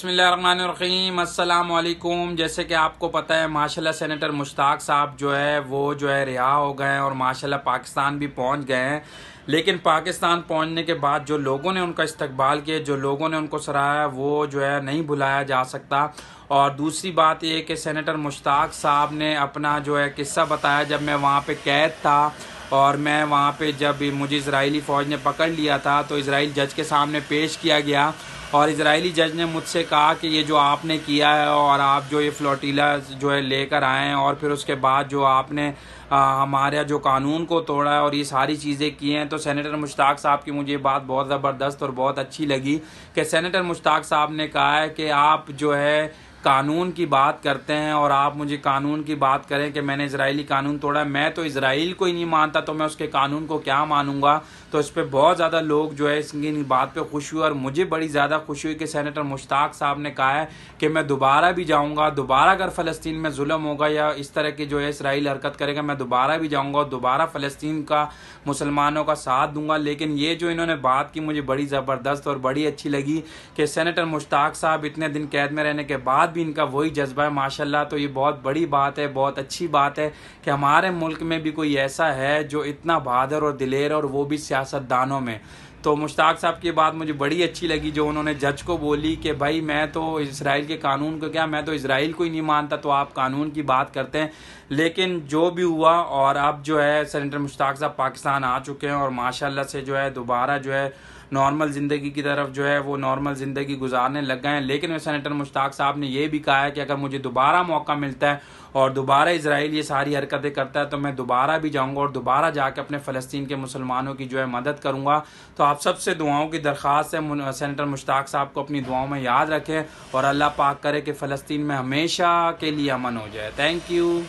बिस्मिल्लाहिर्रहमानिर्रहीम अस्सलाम वालेकुम। जैसे कि आपको पता है माशाल्लाह सेनेटर मुश्ताक साहब जो है रिहा हो गए हैं और माशाल्लाह पाकिस्तान भी पहुंच गए हैं। लेकिन पाकिस्तान पहुंचने के बाद जो लोगों ने उनका इस्तकबाल किया, जो लोगों ने उनको सराहा, वो जो है नहीं भुलाया जा सकता। और दूसरी बात ये कि सेनेटर मुश्ताक साहब ने अपना जो है किस्सा बताया जब मैं वहाँ पे कैद था और मैं वहाँ पे जब मुझे इजरायली फ़ौज ने पकड़ लिया था तो इजराइल जज के सामने पेश किया गया और इजरायली जज ने मुझसे कहा कि ये जो आपने किया है और आप जो ये फ्लोटिला जो है लेकर आए हैं और फिर उसके बाद जो आपने हमारे जो कानून को तोड़ा है और ये सारी चीज़ें की हैं, तो सेनेटर मुश्ताक साहब की मुझे ये बात बहुत ज़बरदस्त और बहुत अच्छी लगी कि सेनेटर मुश्ताक साहब ने कहा है कि आप जो है कानून की बात करते हैं और आप मुझे कानून की बात करें कि मैंने इजरायली कानून तोड़ा। मैं तो इजराइल को ही नहीं मानता तो मैं उसके कानून को क्या मानूंगा। तो इस पर बहुत ज़्यादा लोग जो है इसकी बात पे खुश हुए और मुझे बड़ी ज़्यादा खुशी हुई कि सेनेटर मुश्ताक साहब ने कहा है कि मैं दोबारा भी जाऊँगा, दोबारा अगर फ़लस्तीन में जुल्म होगा या इस तरह की जो है इसराइल हरकत करेगा, मैं दोबारा भी जाऊँगा और दोबारा फ़लस्तीन का मुसलमानों का साथ दूंगा। लेकिन ये जो इन्होंने बात की मुझे बड़ी ज़बरदस्त और बड़ी अच्छी लगी कि सेनेटर मुश्ताक साहब इतने दिन कैद में रहने के बाद भी इनका वही जज्बा है माशाल्लाह। तो ये बहुत बड़ी बात है, बहुत अच्छी बात है कि हमारे मुल्क में भी कोई ऐसा है जो इतना बहादुर और दिलेर और वो भी सियासतदानों में। तो मुश्ताक साहब की बात मुझे बड़ी अच्छी लगी जो उन्होंने जज को बोली कि भाई मैं तो इसराइल के कानून को क्या, मैं तो इसराइल को ही नहीं मानता तो आप कानून की बात करते हैं। लेकिन जो भी हुआ और अब जो है सेनेटर मुश्ताक साहब पाकिस्तान आ चुके हैं और माशाल्लाह से जो है दोबारा जो है नॉर्मल ज़िंदगी की तरफ जो है वो नॉर्मल ज़िंदगी गुजारने लग गए हैं। लेकिन सेनेटर मुश्ताक साहब ने ये भी कहा है कि अगर मुझे दोबारा मौका मिलता है और दोबारा इजराइल ये सारी हरकतें करता है तो मैं दोबारा भी जाऊंगा और दोबारा जाके अपने फ़लस्तीन के मुसलमानों की जो है मदद करूंगा। तो आप सबसे दुआओं की दरख्वास्त है, सेनेटर मुश्ताक साहब को अपनी दुआओं में याद रखें और अल्लाह पाक करे कि फ़लस्तीन में हमेशा के लिए अमन हो जाए। Thank you.